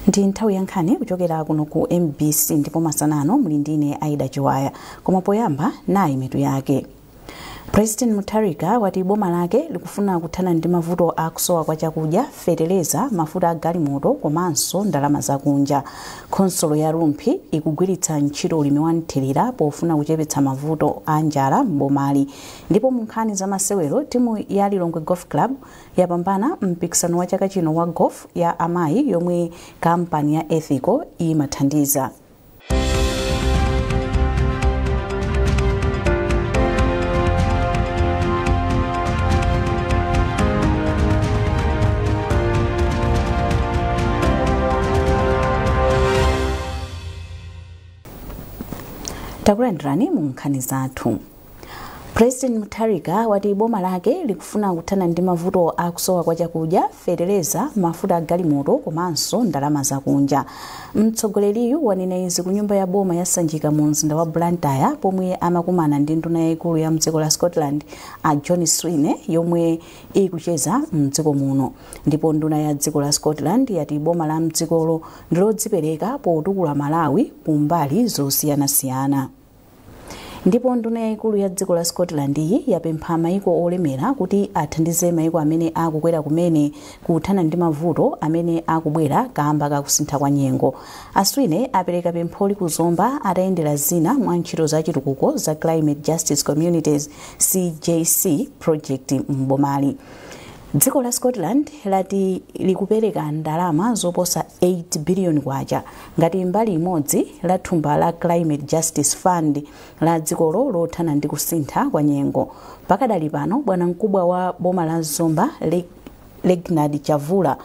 Ndi nthawi yankhani kuchokera kuno ku MBC ndipo masanano muli ndine Aida Chiwaya. Koma poyamba nayi mitu yake. President Mutharika wati boma lake likufuna kuthana ndi mavuto akusowa kwa chakudya, feteleza, mafuta a galimoto komanso ndalama zakunja. Khonsolo ya Rumphi ikugwiritsa ntchito ulimi wa nthirira pofuna kuchepetsa mavuto a njala m'bomali. Ndipo mu nkhani za masewero timu ya Lilongwe Golf Club yapambana mpikisano wa chaka chino wa golf ya amayi yomwe kampani ya Ethical imathandiza. Takulandirani mu nkhani zathu. President Mutharika wati boma lake likufuna kuthana ndi mavuto akusowa kwa chakudya, feteleza, mafuta a galimoto komanso ndalama zakunja. Mtsogoleriyu wanena izi ku nyumba ya boma yasanjika mu mzinda wa Blantyre pomwe amakumana ndi nduna yaikulu ya mdziko la Scotland a John Sweeney yomwe ikucheza mdziko muno. Ndipo nduna ya dziko la Scotland yati boma la mdzikolo ndilodzipereka potukula Malawi kumbali zosiyanasiyana. Ndipo nduna yaikulu ya dziko la Scotland iyi yapempha maiko olemera kuti athandize maiko amene akukwera kumene kuthana ndi mavuto amene akubwera kamba kakusintha kwa nyengo. Aswine apereka pempholi kuzomba atayendera zina mwa ntchito za chitukuko za Climate Justice Communities CJC project m'bomali. Dziko la Scotland lati likupereka ndalama zoposa 8 billion kwacha ngati mbali imodzi la thumba la Climate Justice Fund la dzikolo lothana ndi kusintha kwa nyengo. Pakadali pano bwana mkubwa wa boma la Zomba Legnard Chavula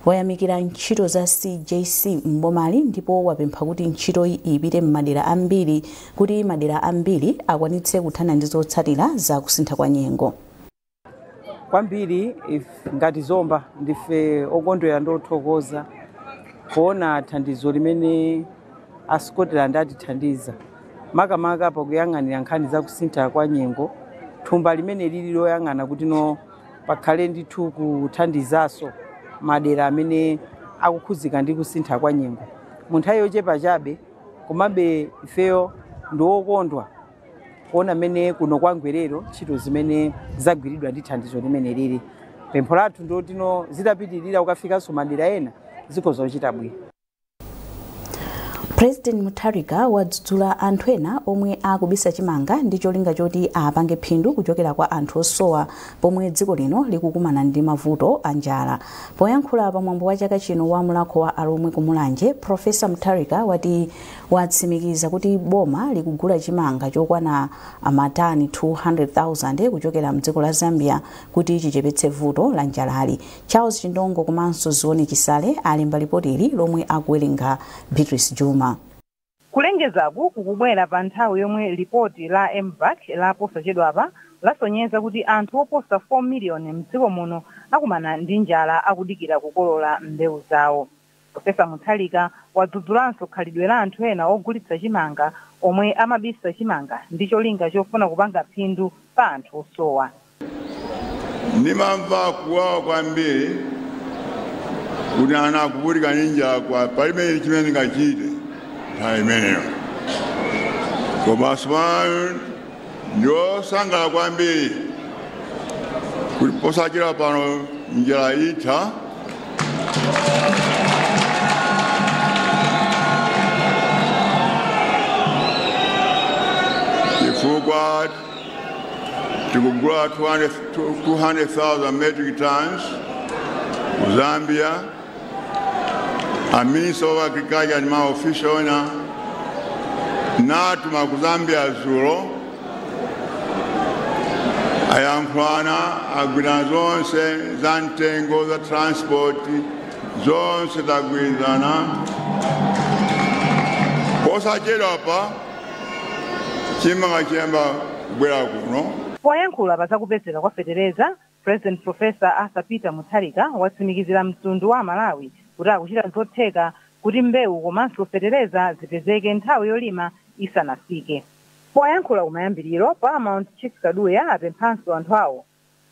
wayamikira ntchito za CJC m'bomali ndipo wapempha kuti ntchito ipite m'madera ambiri kuti madera ambiri akwanitse kuthana ndi zotsatira za kusintha kwa nyengo. Kwambiri ngati Zomba ndife okondwera ndothokoza kuona thandizo limene a Scotland atithandiza makamaka pakuyang'anira nkhani za kusintha kwa nyengo. Thumba limene lili loyang'ana kuti no pakhale ndithu kuthandizaso madera amene akukhuzika ndi kusintha kwa nyengo. Mu nthawi yochepa chabe komabe ifeyo ndiwokondwa kuona mene kuno kwa Ngwerero ntchito zimene zagwiridwa ndi thandizo limene lili. Pempho lathu ndotino zitapitirira ukafikanso madera ena zikhoza kuchita bwino. President Mutharika wadzudzula anthu ena omwe akubisa chimanga ndi cholinga choti apange phindu kuchokera kwa anthu osowa pomwe dziko lino likukumana ndi mavuto a njala. Poyankhula pamwambo wa chaka chino wa mulako wa alomwe kumulanje, Professor Mutharika wati watsimikiza kuti boma likugula chimanga chokwana matani 200,000 kuchokera mdziko la Zambia kuti chichepetse vuto la njalali. Charles Chindongo komanso Zioni Chisale alemba lipotili lomwe akuwerenga Beatrice Juma. Kulengezaku kukubwera pa nthawi yomwe ripoti la MVAC laposachedwapa lasonyeza kuti anthu oposa 4 miliyoni mdziko muno akumana ndi njala akudikira kukolola mbewu zawo. Professor Mutharika wadzudzulaso khalidwe la anthu ena ogulitsa chimanga omwe amabisa chimanga ndi cholinga chofuna kupanga phindu pa anthu osowa. Nimamva kuwawa kwambiri kuti ana akupulika njala kwa palimene chimene ngachite. Imeneyo koma sipano ndiosangalala kwambiri kuti posachedwa pano njala itha. Chifukwa tikugula 200,000 metric tons ku Zambia. A Minister of Agriculture and my official natuma ku Zambia zulo ayankhulana agwira zonse za ntengo za transport zonse tagwirizana posachedwa pa chimanga chiyamba kubwera kuno. Poyankhula pa zakupezeka kwa feteleza, President Professor Arthur Peter Mutharika watsimikizira mtundu wa Malawi kuti akuchita zotheka kuti mbewu komanso feteleza zipezeke nthawi yolima isanafike. Poyankhula kumayambiriro pa Mount Chief Kaduya apemphanso anthu awo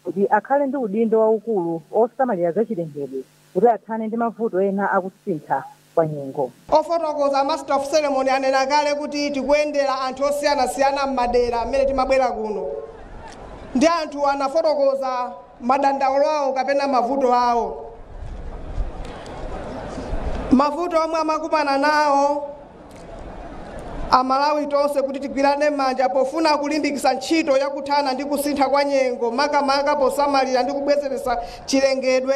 kuti akhale ndi udindo waukulu osamalira zachilengedwe kuti athane ndi mavuto ena akusintha kwa nyengo. Ofotokoza master of ceremony anena kale kuti tikuyendera anthu osiyana-siyana m'madera amene timabwera kuno. Ndi anthu anafotokoza madandaulo awo kapena mavuto awo. Mavuto omwe amakumana nawo Amalawi tonse kuti tigwirane manja pofuna kulimbikitsa ntchito yakuthana ndi kusintha kwa nyengo makamaka posamalira ndi kubwezeretsa chilengedwe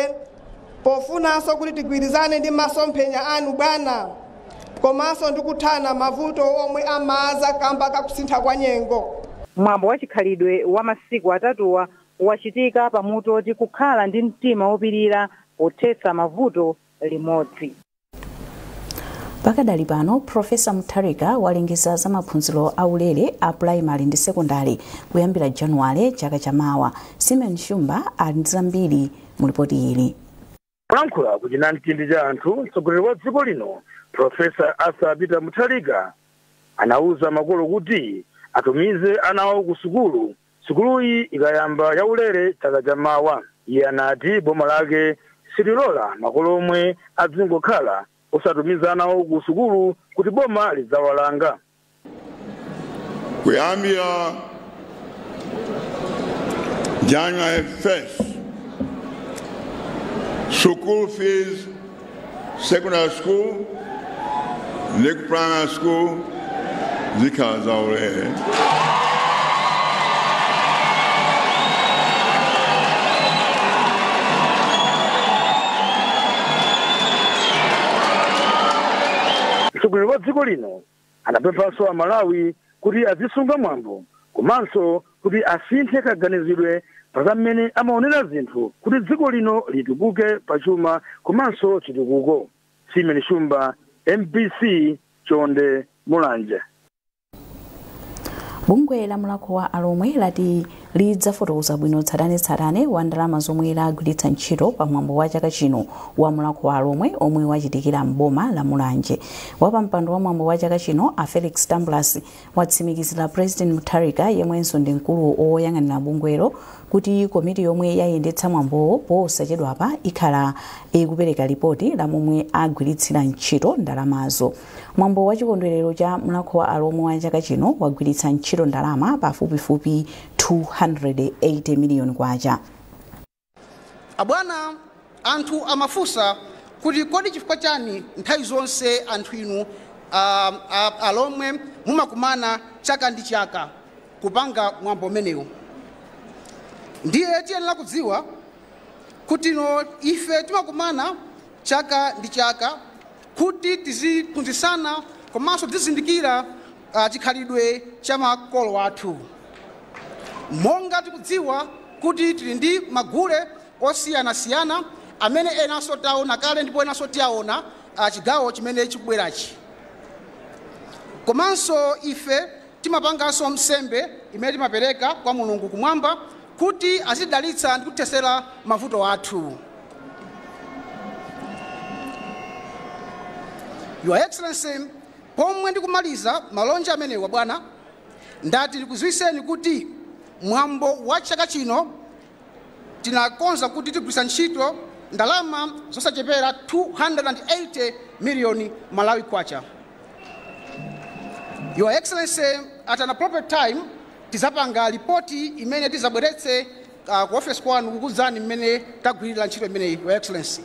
pofunanso kuti tigwirizane ndi masomphenya anu bwana komanso ndi kuthana mavuto omwe amaza kamba kakusintha kwa nyengo. Mwambo wa chikhalidwe wa masiku atatuwa wachitika pamutu oti kukhala ndi mtima wopirira pothetsa mavuto limodzi. Pakadali pano Profesa Mutharika walengeza za maphunziro aulere a primary ndi secondary kuyambira Januwale chaka chamawa. Simeon Shumba ali ndi zambiri mu ripoti ili. Kulankhula kuchina mtindi cha anthu mtsogoleri wa dziko lino Profesa Arthur Peter Mutharika anauza makolo kuti atumize anawo ku sukuluyi ikayamba yaulere chaka chamawa. Iye anati boma lake sililola makolo omwe adzingokhala osatumiza anawo ku sukulu kuti boma lidzawalanga. Kuyambira January 1st, school fees, secondary school, Lake Primary School, zikaza ulere. Mtsogoleri wa dziko lino anapemphanso Amalawi kuti azisunga mwambo komanso kuti asinthe kaganizidwe pamene amaonera zinthu kuti dziko lino litukuke pachuma komanso chitukuko. Simeon Shumba, MBC, Chonde, Mulanje. Bungwe la Mulako wa Alomwe lati lidzafotokoza bwino tsatanetsatane wa ndalama zomwe lagwiritsa ntchito pa mwambo wa chaka chino wa Mulako wa Alomwe omwe wachitikira mboma la Mulanje. Wapampando wa mwambo wa chaka chino a Felix Tamblas watsimikizira President Mutharika yemwenso ndi mkulu oyang'anira bungwelo kuti komiti yomwe yayendetsa mwambowo posachedwapa ikhala ikupereka ripoti la momwe agwiritsira ntchito ndalamazo. Mwambo wa chikondwerero cha Mulako wa Alomwe wa chaka chino wagwiritsa ntchito ndalama pafupifupi 280 million kwacha. Abwana anthu amafusa kuti kodi chifukwa chani nthawi zonse anthu inu Alomwe mumakumana chaka ndi chaka kupanga mwambo umenewu. Ndiye tiyenera kudziwa kuti ife timakumana chaka ndi chaka kuti tiziphunzitsana komanso tizindikira chikhalidwe cha makolo athu. Monga tikudziwa kuti tili ndi magule osiyana-siyana amene enanso taona kale ndipo enanso tiaona chigawo chimene chikubwerachi. Komanso ife timapanganso nsembe imene timapereka kwa Mulungu kumwamba kuti azidalitsa ndi kuthesera mavuto athu. Your Excellency, pomwe ndikumaliza malonje amenewa bwana, ndati ndikudziwitseni kuti mwambo wa chaka chino tinakonza kuti tigwiritsa ntchito ndalama zosachepera 280 million Malawi kwacha. Your Excellency, at an appropriate time tizapanga ripoti imene tizabweretse ku office kwanu kukudzani mmene tagwirira ntchito imeneyi. Your Excellency.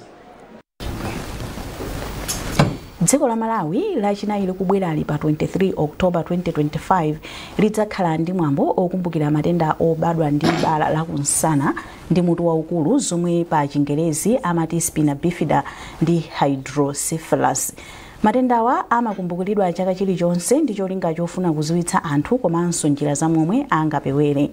Dziko la Malawi lachinayi likubwerali pa 23 October 2025 lidzakhala ndi mwambo okumbukira matenda obadwa ndi bala lakunsana ndi mutu waukulu zomwe pa Chingerezi amati spina bifida ndi hydrocephalus. Matendawa amakumbukiridwa chaka chilichonse ndi cholinga chofuna kudziwitsa anthu komanso njira zamomwe angapewere.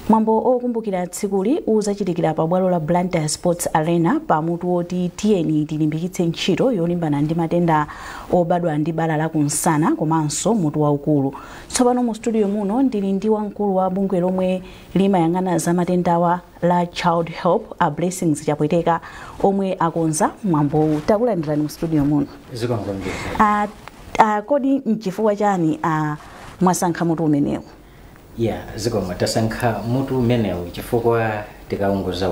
Mwambo okumbukira tsikuli uzachitikira pa bwalo la Blantyre Sports Arena pamutu woti tiyeni tilimbikitse ntchito yolimbana ndi matenda obadwa ndi bala lakunsana komanso mutu waukulu. Tsopano mu studio muno ndili ndi wamkulu wa bungwe lomwe limayang'ana za matendawa la Child Help a Blessings Chapweteka omwe akonza mwambo. Takulandirani mu studio muno. Kodi nchifukwa chani mwasankha mutu umenewu? Zikoma tasankha mutu umenewu chifukwa tikaunguza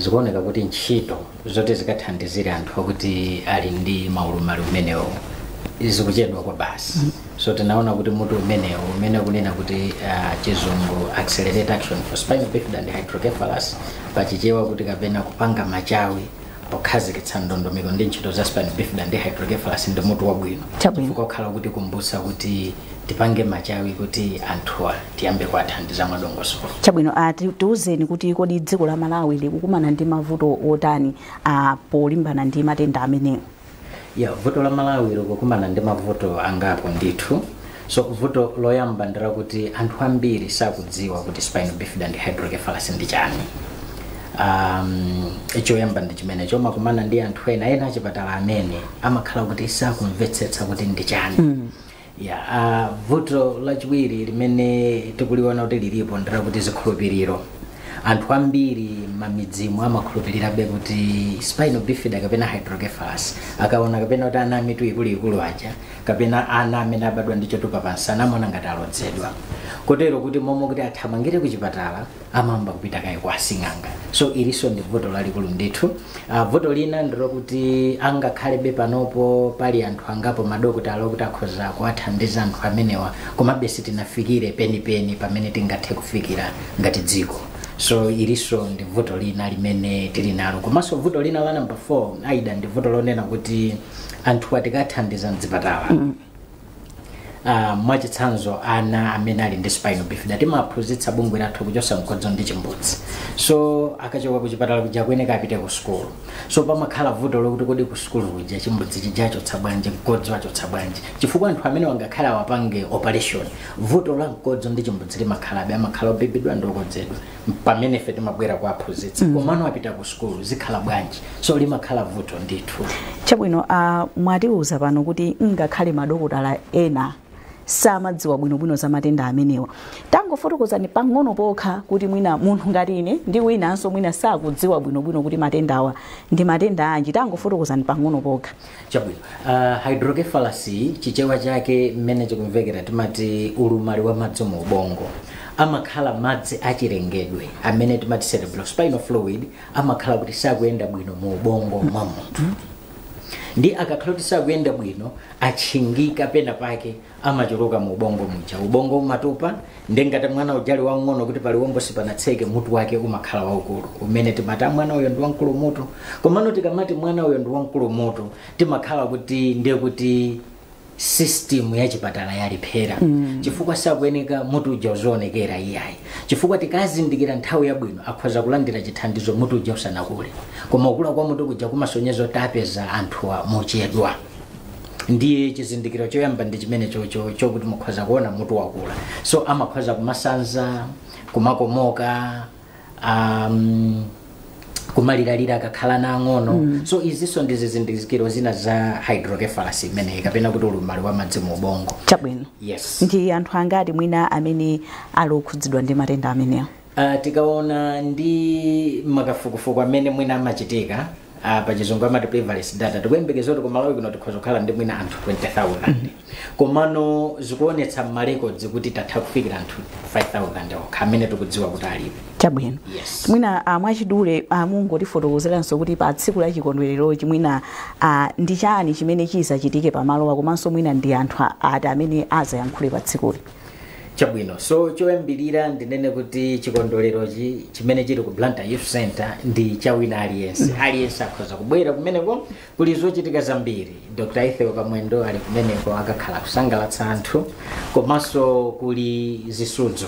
zikuoneka kuti ntchito zoti zikathandizire anthu akuti ali ndi maulumali umenewo zikuchedwa kwa basi. So tinaona kuti mutu umenewo umene kunena kuti chizungu accelerate action for spinal bifida and hydrocephalus pachichewa kuti kapena kupanga machawi pokhazikitsa ndondomeko ndi ntchito za spinal bifida ndi hydrocephalus ndi mutu wabwino. Chifukwa khala kuti kumbusa kuti tipange machawi kuti anthuwa tiyambe kuwathandiza mwadongosolo. Chabwino tiuzeni kuti kodi dziko la Malawi likukumana ndi mavuto otani polimbana ndi matenda amenewo? Vuto la Malawi likukumana ndi mavuto angapo ndithu. So vuto loyamba ndira kuti anthu ambiri sakudziwa kuti spinal bifida ndi hydrocephalus ndi chani. Icho yamba ndi chimene choma kumana ndi anthu ena achipatala amene amakhala kuti sakumvetsetsa kuti ndi chani. Vuto lachiwiri limene tikuliona kuti lilipo ndira kuti zikhulupiriro. Anthu ambiri mamidzimu amakhulupirirabe kuti spinal bifida kapena hydrocephalus akaona kapena kuti ana mitu ikuluikulu aja kapena ana amene abadwa ndi chotupa pansana amona ngati alodzedwa. Kotero kuti momwe kuti athamangire kuchipatala amamba kupita kaye kwa asing'anga. So iliso ndi vuto lalikulu ndithu. Vuto lina ndilo kuti angakhalebe panopo pali anthu angapo madokotala okuti akhoza kuwathandiza anthu amenewa komabe sitinafikire penipeni pamene tingathe kufikira ngati dziko. So iliso ndi vuto lina limene tili nalo. Komanso vuto lina la number 4 aida ndi vuto lonena kuti anthu atikathandiza mdzipatala. Mwachitsanzo ana amene ali ndi spinal bifida timaphunzitsa bungwe lathu kuchosa mkodzo ndi chimbudzi. So akachoka kuchipatala kuja kuyeneka apite ku skulu. So pamakhala vuto lokuti kodi ku skulu kuja chimbudzi chijacho bwanji mkodzo wacho bwanji. Chifukwa anthu amene wangakhala wapange operation vuto la mkodzo ndi chimbudzi limakhalabe amakhala obibidwa ndi okodzedwa pamene ife timabwera kuwaphunzitsa. Komano apita ku skulu zikhala bwanji. So limakhala vuto ndithu. Chabwino mwatiuza pano kuti ngakhale madokotala ena samadziwa bwinobwino za matenda amenewa. Tangofotokozani pang'ono pokha kuti mwina munthu ngati ine ndi winanso mwina sakudziwa bwinobwino kuti matendawa ndi matenda anji. Tangofotokozani pang'ono pokha. Chabwino. Hydrocephalus chichewa chake mmene chikumvekera timati ulumali wa madzi mu ubongo. Amakhala madzi achilengedwe amene timati cerebrospinal fluid amakhala kuti sakuyenda bwino mu ubongo mwa munthu. Ndi akakhala kuti sakuyenda bwino achingika pena pake amachuluka mu ubongo muja. Ubongo umatupa ndengati mwana ujali wang'ono kuti pali wombo sipanatseke mutu wake umakhala waukulu. Umene timati mwana uyo ndi wankulu mutu. Komano tikamati mwana uyo ndi wankulu mutu timakhala kuti ndiye kuti system ya chipatala yaliphera. Chifukwa sakuyeneka mutu uja uzoonekera iyayi. Chifukwa tikazindikira nthawi yabwino akhoza kulandira chithandizo mutu uja usanakule. Koma ukula kwa mutu kuja kumasonyezo tapeza anthuwa mochedwa. Ndiye chizindikiro choyamba ndi chimene chokuti mukhoza kuona mutu wakula. So amakhoza kumasanza, kumakomoka, kumaliralira akakhala nang'ono. So iziso ndi zizindikiro zina za hydrocephalus imene kapena kuti ulumali wa madzi mu ubongo. Chabwino. Yes. Ndi anthu angati mwina amene alokhudzidwa ndi matenda amenewa? Tikaona ndi makafukufuku amene mwina amachitika pachizungu amati prevalence data tikuyembekeza kuti ku Malawi kuno tikhoza kukhala ndi mwina anthu 20,000. Komano zikuonetsa m'marecords kuti tatha kufikira anthu 5,000 okha amene tikudziwa kuti alipo. Chabwino. Yes. Mwina mwachidule mungotifotokozeranso kuti pa tsiku la chikondwerero chimwina ndi chani chimene chizachitike pamalowa komanso mwina ndi anthu ati amene azayankhule pa tsikuli. Chabwino. So choyambirira ndinene kuti chikondwererochi chimene chili ku Blantyre Youth Center ndi cha wina aliyense. Aliyense akhoza kubwera kumeneko kuli zochitika zambiri. Dr. Ethel Kamwendo ali kumeneko akakhala kusangalatsa anthu komanso kuli zisudzo.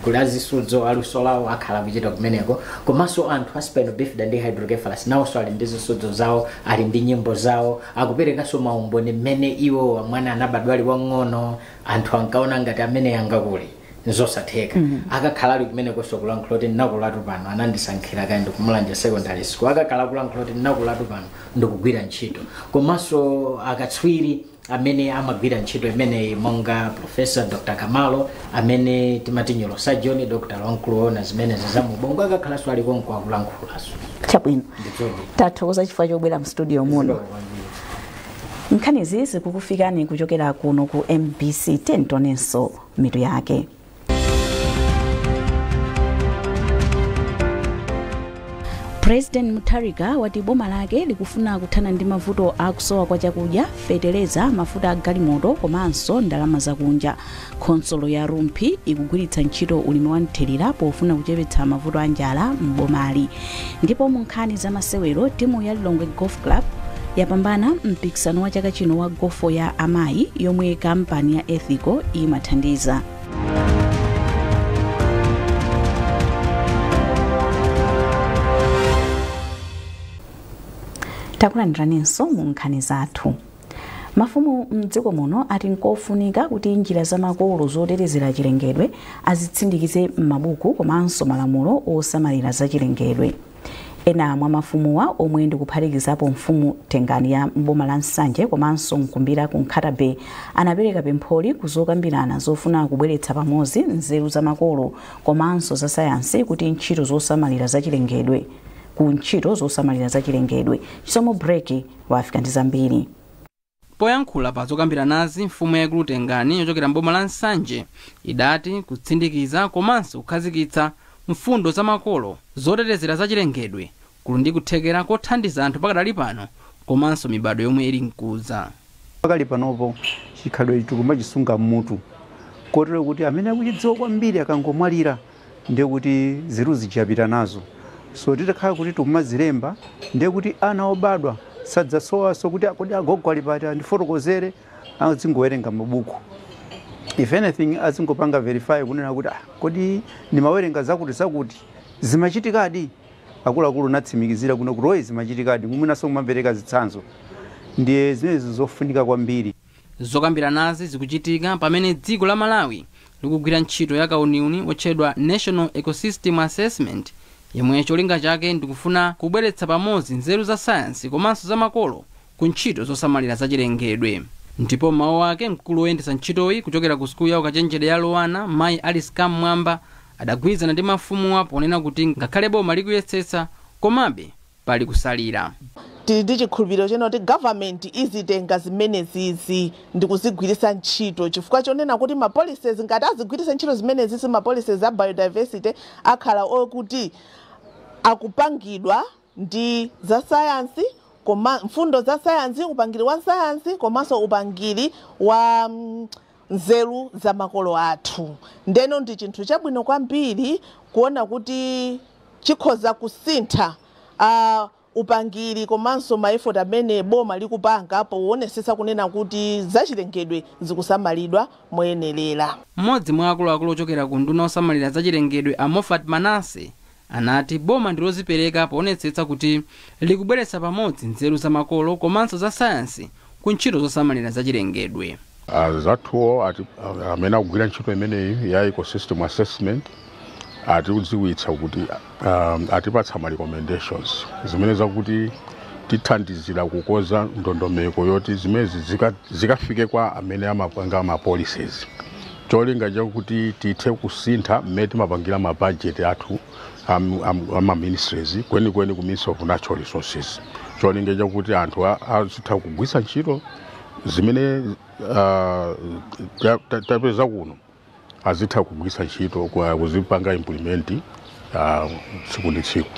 Kuli azisudzo aluso lawo akhala kuchita kumeneko komanso anthu a spinal bifida ndi hydrocephalus nawonso ali ndi zisudzo zawo ali ndi nyimbo zawo akuperekanso maumboni mmene iwo mwana anabadwa ali wang'ono anthu ankaona ngati amene yangakule zosatheka. Akakhala ali kumeneko kulankhula kuti nakulatu pano anandisankhira kaye ndikumulanja secondary school. Akakhala kulankhula kuti nakulatu pano ndikugwira ntchito. Komanso akatswiri amene amagwira ntchito imeneyi monga Professor Dr. Kamalo amene timati neurosurgeon Dr. Wankuluona zimene zizamubongo akakhalanso ali konko akulankhulaso. Chabwino. Tathokoza chifukwa chobwera mu studio muno. Nkhani izi zikukufikani kuchokera kuno ku MBC 10 tonenso mitu yake. President Mutharika wati boma lake likufuna kuthana ndi mavuto akusowa kwa chakudya, feteleza, mafuta a galimoto komanso ndalama zakunja. Khonsolo ya Rumphi ikugwiritsa ntchito ulimi wa nthirira pofuna kuchepetsa mavuto a njala m'bomali. Ndipo mu nkhani za masewero, timu ya Lilongwe Golf Club yapambana mpikisano wa chaka chino wa gofo ya amayi yomwe kampani ya Ethical imathandiza. Takulandiranso mu nkhani zathu. Mafumu mdziko muno ati nkofunika kuti njira zamakolo zotetezera chilengedwe azitsindikize m'mabuku komanso malamulo osamalira za chilengedwe. Ena mwa mafumuwa omwe ndikuphatikizapo mfumu Tengani ya mboma la Nsanje komanso Mkumbira ku Nkhatabe anapereka pempholi kuzokambirana zofuna kubweretsa pamodzi nzeru zamakolo komanso za sayansi kuti ntchito zosamalira za chilengedwe Chisomo break wafika ndi zambiri. Poyankhula pa zokambiranazi, mfumu yaikulu Tengani yochokera mboma la Nsanje idati kutsindikiza komanso kukhazikitsa mfundo za makolo zotetezera za chilengedwe kuli ndi kuthekera kothandiza anthu pakadali pano komanso mibado yomwe ili mkuza. Pakali panopo chikhalidwe chikuma chisunga mmutu kotero kuti amene akuchidziwa kwambiri akangomwalira ndiye kuti ziru zichapita nazo. So titakhala kuti tumazilemba ndiye kuti ana obadwa sadzasowaso kuti akodi agogo ali pati andifotokozere azingowerenga mabuku. If anything azingopanga verify kunena kuti kodi nimawerenga zakuti zimachitikadi. Akuluakulu natsimikizira kuno kuti zimachitikadi mumwenaso kumamvereka zitsanzo. Ndiye zimenezi zofunika kwambiri. Zokambiranazi zikuchitika pamene dziko la Malawi likugwira ntchito ya kauniuni otchedwa National Ecosystem Assessment yomwe cholinga chake ndikufuna kubweretsa pamodzi nzeru za sayansi komanso za makolo ku ntchito zosamalira za chilengedwe. Ndipo mawu ake mkulu woyendetsa ntchitoyi kuchokera ku sukulu ya ukachenjede ya Lowana, Mayi Alice Kamwamba adagwirizana ndi mafumuwa ponena kuti ngakhale boma likuyesetsa komabe pali kusalira. Tili ndi chikhulupiriro chenoti government izitenga zimenezizi ndi kuzigwiritsa ntchito chifukwa chonena kuti ma policies ngati azigwiritsa ntchito zimenezi ma policies za biodiversity akhala okuti akupangidwa ndi za sayansi koma mfundo za sayansi, upangiri wa sayansi komanso upangiri wa nzeru za makolo athu. Ndeno ndi chinthu chabwino kwambiri kuona kuti chikhoza kusintha upangiri komanso maeffort amene boma likupanga poonetsetsa kunena kuti zachilengedwe zikusamalidwa moyenerera. Mmodzi mwa akuluakulu ochokera ku nduna osamalira za chilengedwe a Moffat Manase anati boma ndilozipereka poonetsetsa kuti likubweretsa pamodzi nzeru za makolo komanso za sayansi ku ntchito zosamalira za chilengedwe. Zathuwo amene akugwira ntchito imeneyi ya ecosystem assessment atikudziwitsa kuti atipatsa ma recommendations zimene zakuti tithandizira kukoza ndondomeko yoti zimene zikafike kwa amene amapanga ma policies. Cholinga chakuti tithe kusintha mmene timapangira ma budget athu ama ministries kweni ku Ministry of Natural Resources. Cholinga chakuti anthu azitha kugwiritsa ntchito zimene tapeza kuno azitha kugwiritsa ntchito kwa kuzipanga implement tsiku ndi tsiku.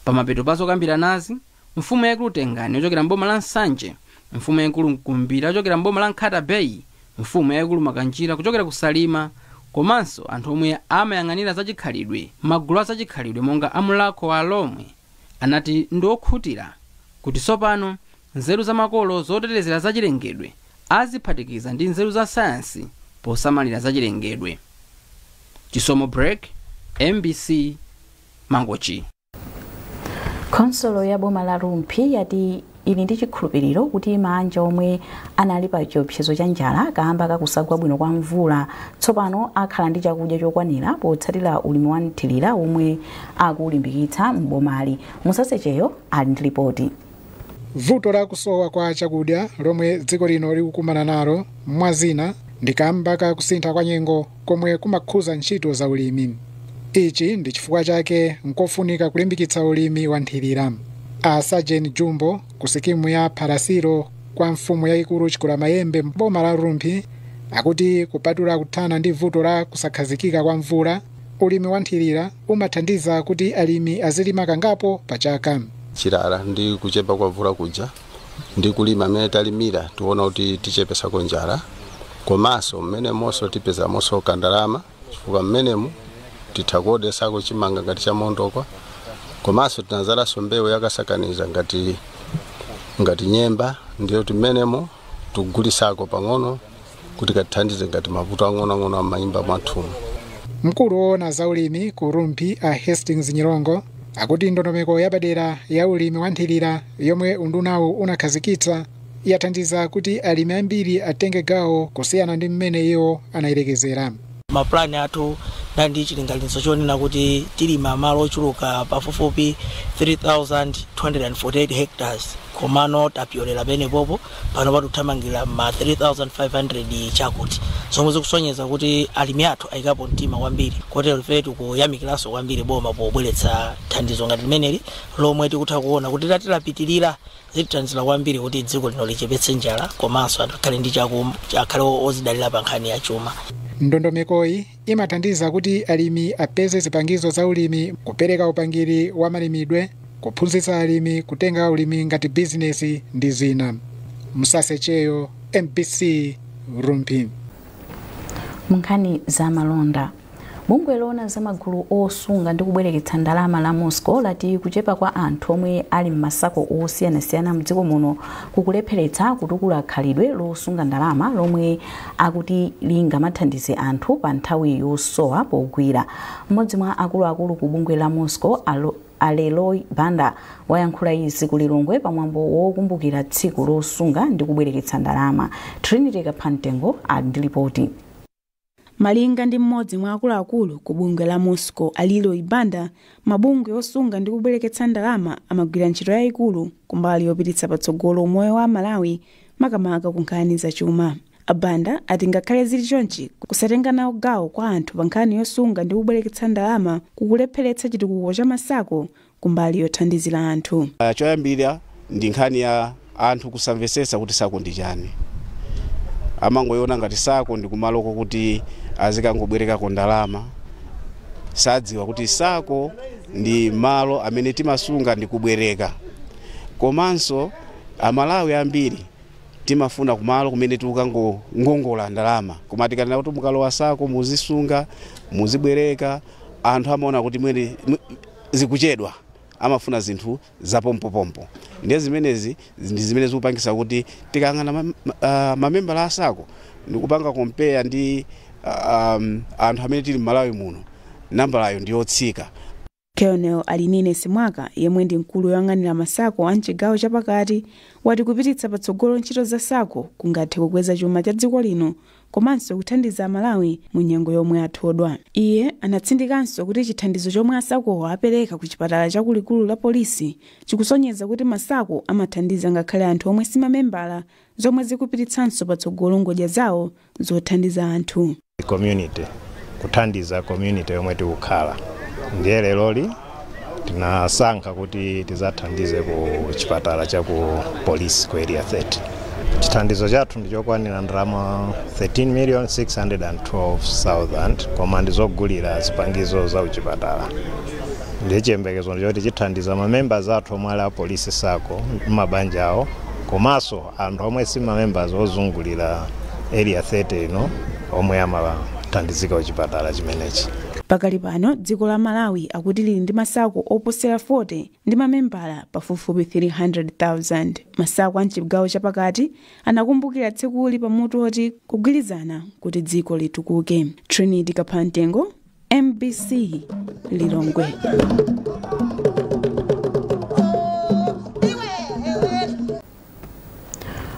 Pamapeto pa zokambiranazi, mfumu yaikulu Tengani yochokera mboma la Nsanje, mfumu yaikulu Mkumbira yochokera mboma la Nkhatabe, mfumu yaikulu Makanjira kuchokera ku Salima komanso anthu omwe amayang'anira za chikhalidwe magulu za chikhalidwe monga amulako alomwe anati ndiokhutira kuti sopano nzeru za makolo zotetezera za chilengedwe aziphatikiza ndi nzeru za sayansi posamalira za chilengedwe. Chisomo break, MBC Mangochi. Khonsolo ya boma la Rumphi yati ili ndi chikhulupiriro kuti manja omwe anali pa chiopsezo cha njala kamba kakusagwa bwino kwa mvula tsopano akhala ndi chakudya chokwanira potsatira ulimi wa nthirira omwe akulimbikitsa m'bomali. Musasecheyo ali ndi ripoti. Vuto la kusowa kwa chakudya lomwe dziko lino likukumana nalo mwazina ndi kamba kakusintha kwa nyengo komwe kumakhuza ntchito za ulimi. Ichi ndi chifukwa chake nkofunika kulimbikitsa ulimi wa nthirira. Sajeni Jumbo ku sikimu ya Parasiro kwa mfumu yaikulu Chikula Mayembe mboma la Rumphi akuti kupatula kuthana ndi vuto la kusakhazikika kwa mvula ulimi wa nthirira umathandiza kuti alimi azilima kangapo pa chaka. Chilala ndi kuchepa kwa mvula kuja ndi kulima amene talimira tiona kuti tichepesako njala, komanso mmenemonso tipezamonso kandalama chifukwa mmenemu tithakodesako chimanga ngati cha mondokwa, komanso tinazalaso mbewu yakasakaniza ngati nyemba, ndiyo timenemo tugulisako pang'ono kuti katithandize ngati mavuto ang'onoang'ono amayimba mwathumu. Mkulu woona za ulimi ku Rumpi a Hastings Nyirongo akuti ndondomeko yapadera ya ulimi wa nthirira yomwe undunawo unakhazikitsa yathandiza kuti alimi ambiri atenge gawo kusiyana ndi mmene iwo anayerekezera. Maplani athu ndi chilinganizo chonena kuti tilima malo ochuluka pafupifupi 3,248 hectares, komano tapyolera penepopo pano patuthamangira ma 3,500 chakuti, zomwe zikusonyeza kuti alimi athu ayikapo mtima kwambiri, kotero ife tikuyamikiranso kwambiri boma pobweretsa thandizo ngati limeneli lomwe tikutha kuona kuti tatilapitirira zitithandizira kwambiri kuti dziko lino lichepetse njala, komanso akhale ndi akhale ozidalira pa nkhani ya chuma. Ndondomekoyi imathandiza kuti alimi apeze zipangizo za ulimi, kupereka upangiri wa malimidwe, kuphunzitsa alimi kutenga ulimi ngati bizinesi ndi zina. Musase Cheyo, MBC, Rumpi. Munkhani za malonda. Bungwe loona za magulu osunga ndi kubwereketsa ndalama la Moscow lati kuchepa kwa anthu omwe ali m'masako osiyanasiyana mdziko muno kukulepheretsa kutukula khalidwe losunga ndalama lomwe akuti lingamathandize anthu pa nthawi yosowa pogwira. Mmodzi mwa akuluakulu ku bungwe la Moscow Aleloy Banda wayankhula izi ku Lilongwe pamwambo wokumbukira tsiku losunga ndi kubwereketsa ndalama. Trinity Kaphantengo ali ndi ripoti. Malinga ndi mmodzi mwa akuluakulu ku bungwe la Moscow Aleloy Banda, mabungwe osunga ndi kubwereketsa ndalama amagwira ntchito yayikulu kumbali yopititsa patsogolo moyo wa Malawi makamaka ku nkhani za chuma. Abanda ati ngakhale zili chonchi kusatenga nawo gawo kwa anthu pa nkhani yosunga ndi kubwereketsa ndalama kukulepheretsa chitukuko cha masako kumbali yothandizira anthu. Choyambirira ndi nkhani ya anthu kusamvetsetsa kuti sako ndi chani. Amangoyona ngati sako ndi kumaloko kuti azikangobwereka ku ndalama, sadziwa kuti sako ndi malo amene timasunga ndi kubwereka. Komanso Amalawi ambiri timafuna kumalo kumene tikangongola ndalama, koma tikanena kuti mukalowa sako muzisunga muzibwereka, anthu amaona kuti mwene zikuchedwa, amafuna zinthu zapompopompo. Ndiye zimenezi ndi zimene zikupangisa kuti tikangana mamembala a sako ndi kupanga compare ndi anthu amene tili Malawi muno, nambalayo ndi yotsika. Colonel Alinine Simwaka, yemwe ndi mkulu yoyang'anira masako a mchigawo chapakati, wati kupititsa patsogolo ntchito za sako kungathe kukweza chuma cha dziko lino komanso kuthandiza Malawi mu nyengo yomwe athodwa. Iye anatsindikanso kuti chithandizo chomwe asakowo apereka ku chipatala chakulikulu la polisi chikusonyeza kuti masako amathandiza ngakhale anthu omwe simamembala, zomwe zikupititsanso patsogolo ngodya zawo zothandiza anthu. Community, kuthandiza community yomwe tikukhala. Ndiye leloli tinasankha kuti tizathandize ku chipatala cha ku polisi ku area 30. Chithandizo chathu ndichokwanira ndalama 13,612,000 koma ndizogulira zipangizo za uchipatala. Ndiye chiyembekezo ndichoti chithandiza mamembers athu omwe ali a polisi sako mabanja awo, komanso anthu omwe si mamembers ozungulira area 30 ino omwe amathandizika uchipatala chimenechi. Pakali pano dziko la Malawi akuti lili ndi masako oposera 40 ndi mamembala pafupifupi 300,000. Masako a mchigawo chapakati anakumbukira tsikuli pamutu oti kugwirizana kuti dziko litukuke. Trinity Kaphantengo, MBC, Lilongwe.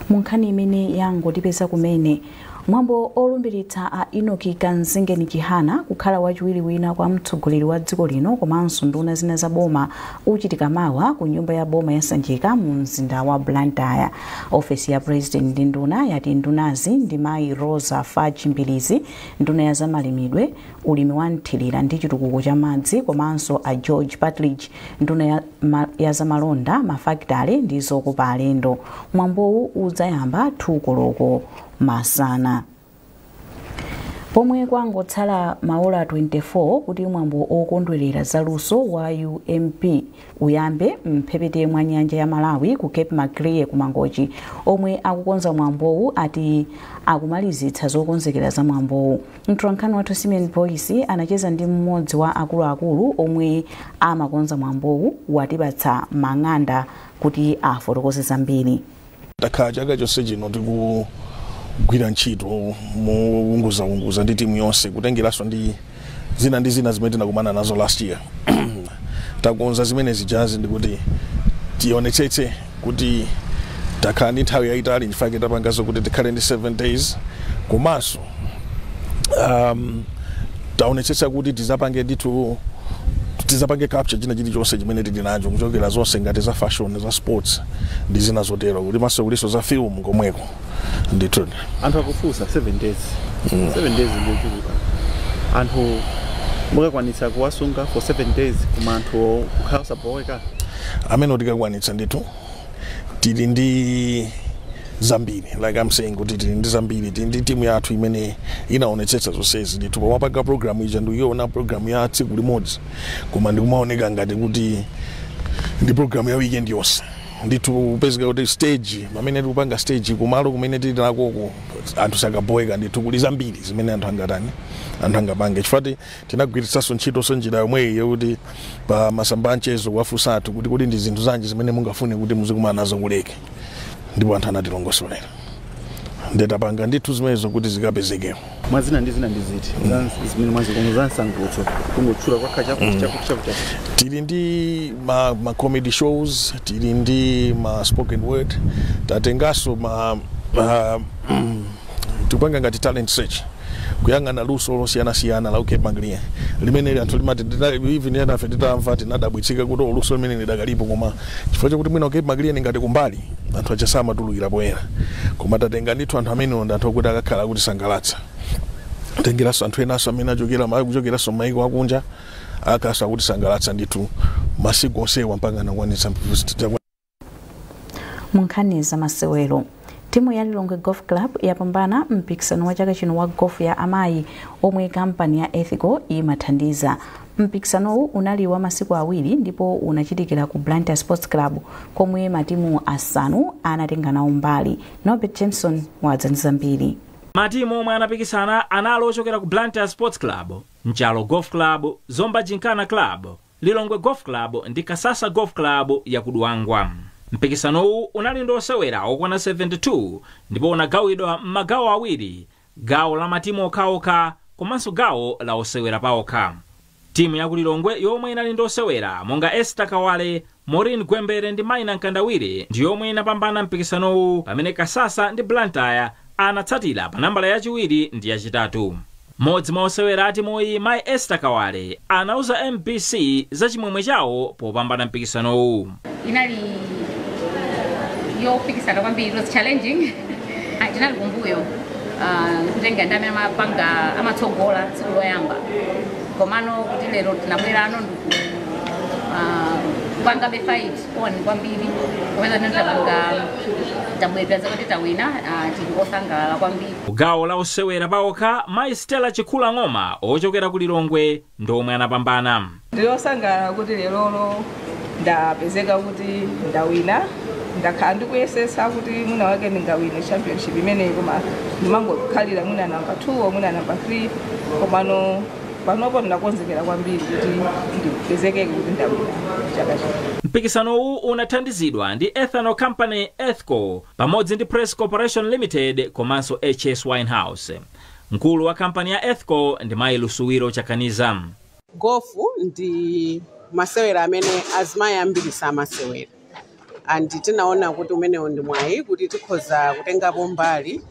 Munkhani imene yangotipeza kumene mwambo olumbiritsa a Enoki Kanzingeni Chihana kukhala wachiwiri wina kwa mtsogoleri wa dziko lino komanso nduna zina za boma uchitika mawa ku nyumba ya boma ya Sanjika mu mzinda wa Blantyre. Ofesi ya President ndi nduna yati ndunazi ndi Mayi Rosa Fachimbilizi, nduna ya zamalimidwe, ulimi wa nthirira ndi chitukuko cha madzi, komanso a George Patridge, nduna ya zamalonda, mafakitale ndi zokopa alendo. Mwambowu udzayamba 2 koloko masana. pomwe kwangotsala maola 24 kuti mwambo okondwerera zaluso wa UMP uyambe mphepete mwa nyanja ya Malawi ku Cape Magriye ku Mangochi. Omwe akukonza mwambowu ati akumalizitsa zokonzekera za mwambowu. Mtolankhani wathu Simeon Boyce anacheza ndi mmodzi wa akuluakulu omwe amakonza mwambowu watipatsa mang'anda kuti afotokoze zambiri. Takhala chaka chonse chino tikugwira ntchito mounguza ndi timu yonse kutengeranso ndi zina zimene tinakumana nazo last year. Takonza zimene zijazi ndikuti tionetsetse kuti takhala ndi nthawi yayitali ndifake tapangazo kuti tikhale ndi 7 days komanso taonetsetsa kuti tizapange capture china chilichonse chimene tili nacho kuchokera zonse ngati za fashion za sports ndi zina zotero kuti maso kuliso za film komweko ndithu anthu akufunsa 7 days 7 days ndikuchuluka anthu mukakwanitsa kuwasunga for 7 days kuma anthu kukhala osaboweka amene tikakwanitsa ndithu tili ndi zambiri like I'm saying kuti tili ndi zambiri tili ndi timu yathu imene inaonetsetsa zonsezi ndithu pomapanga program ija ndiyoona program ya tsiku limodzi koma ndikumaoneka ngati kuti ndi program ya weekend yonse ndithu upezeka kuti stage pamene tikupanga stage kumalo kumene tili nakoko anthu sakaboweka ndithu kuli zambiri zimene anthu angapange chifukwa tinagwiritsanso ntchito njira yomweyi yokuti pa masamba anchezo kuwafunsa anthu kuti ndi zinthu zanji zimene mungafune kuti muzikumana nazo kuleke ndipo anthu anatilongosolera ndetapanga ndithu zimenezo kuti zikapezeke mwazina ndi ziti zimene mwazikonza nsangutso kungotchula kwakha chakuti tili ndi ma comedy shows tili ndi ma spoken word tatengaso tikupanga ngati talent search kuyang'ana luso losiyana la Cape Magriye limene anthu limati even enafe titamva tinadabwitsika kuti luso limene lidakalipo koma chifukwa chakuti mwina Cape Magriye ngati kumbali anthu achasama tulukira poyera koma tatenga ndithu anthu amene anthu akuti akakhala kuti sangalatsa tengeraso anthu enaso amene akuchokeraso maiko akunja akasa kuti sangalatsa ndithu masiku onsewa mpaka anakwanitsa munkhani za masewero. Timu ya Lilongwe Golf Club yapambana mpikisano wa chaka chino wa golf ya amayi omwe kampani ya Ethical imathandiza. Mpikisanowu unali wa masiku awiri ndipo unachitikira ku Blantyre Sports Club komwe matimu asanu anatenga nawo mbali. Norbert Jameson wadzanza mbiri. Matimu omwe anapikisana anali ochokera ku Blantyre Sports Club, Mchalo Golf Club, Zomba Ginkana Club, Lilongwe Golf Club ndi Kasasa Golf Club ya Kudwangwa. Mpikisanowu unali ndi osewera okwana 72 ndipo unagawidwa m'magawo awiri, gawo la matimu okhaokha komanso gawo la osewera paokha. Timu ya Lilongwe yomwe inali ndi osewera monga Esther Kawale, Maureen Gwembere ndi Maina Nkandawire ndi yomwe inapambana mpikisanowu, pamene Kasasa ndi Blantyre anatsatira pa nambala yachiwiri ndi yachitatu. Modzi mwa osewera a timuyi Mai Esther Kawale anauza MBC za chimwemwe chawo popambana mpikisanowu. Inali yopikisana kwambiri, it was challenging. Tinali kumbuyo kutenga ndame amapanga amatsogola tsiku loyamba komano kuti lero tinabwerano kupanga befight on kwambiri kupeza nditapanga tabwera zakati tawina tikusangalala kwambiri. Gawo la osewera paokha Mai Stella Chikula Ng'oma ochokera ku Lilongwe ndomwe anapambana. Ndiosangalala kuti lero ndapezeka kuti ndawina, ndakhala ndikuyesesa kuti mwina wake ndingawine championship imeneyi koma ndimangokhalira mwina namba 2 mwina namba 3 komano panopo ndakonzekera kwambiri kuti ndipezeke kuti ndawina chaka chino. Mpikisanowu unathandizidwa ndi Ethanol Company Ethco pamodzi ndi Press Corporation Limited komanso HS Winehouse. Mkulu wa kampani ya Ethco ndi Mai Lusuwiro Chakaniza. Gofu ndi masewera amene azimayi ambiri samasewera. And tinaona kuti umenewo ndi mwayi kuti tikhoza kutengapo mbali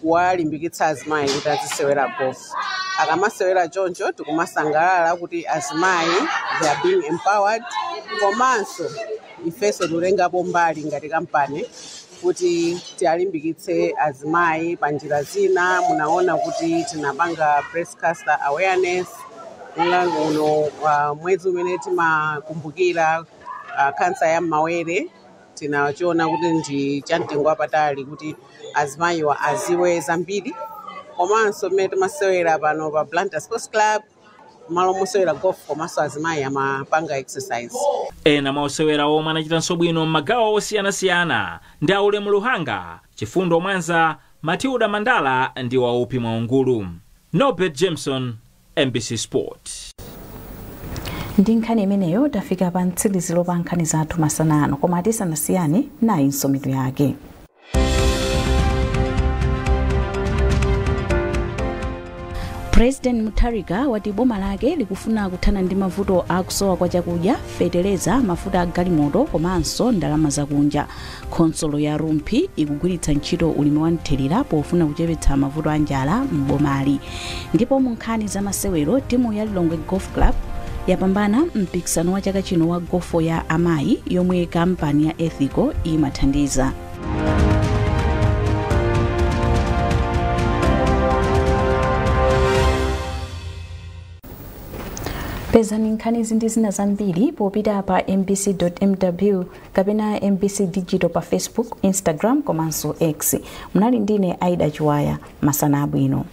kuwalimbikitsa azimayi kuti azisewera gofu. Akamasewera choncho tikumasangalala kuti azimayi they are being empowered komanso ifeso tulengapo mbali ngati kampani kuti tialimbikitse azimayi panjira zina. Munaona kuti tinapanga breast cancer awareness uno mwezi umene timakumbukira kansa ya mawere. Tinachiona kuti ndi chamtengo wapatali kuti azimayiwa aziwe zambiri komanso mmene timasewera pano pa Blantyre Sports Club malo mosewera golf komanso azimayi amapanga exercise. Ena maosewera omwe anachitanso bwino m'magawo osiyanasiyana ndi Aulemu Luhanga, Chifundo Mwanza, Matilda Mandala ndi Waupi Mwaungulu. Norbert Jameson, MBC Sport. Ndi nkhani imeneyo tafika pa mtsikiliziro pa nkhani zathu masana ano, koma tisanasiyane nayi nsomero yake. President Mutharika wati boma lake likufuna kuthana ndi mavuto akusowa kwa chakudya, feteleza, mafuta a galimoto komanso ndalama zakunja. Khonsolo ya Rumphi ikugwiritsa ntchito ulimi wa nthelera pofuna kuchepetsa mavuto a njala m'bomali. Ndipo mu nkhani za masewero, timu ya Lilongwe Golf Club yapambana mpikisano wa chaka chino wa golfo ya amayi yomwe kampani ya Ethical imathandiza. Pezani nkhani ndi zina zambiri popita pa mbc.mw kapena MBC Digital pa Facebook, Instagram komanso X. Munali ndine Aida Chiwaya, masana abwino.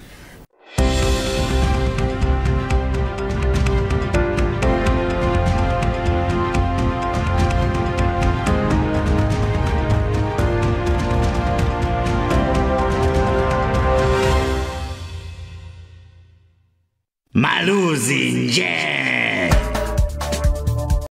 Maluzi nje.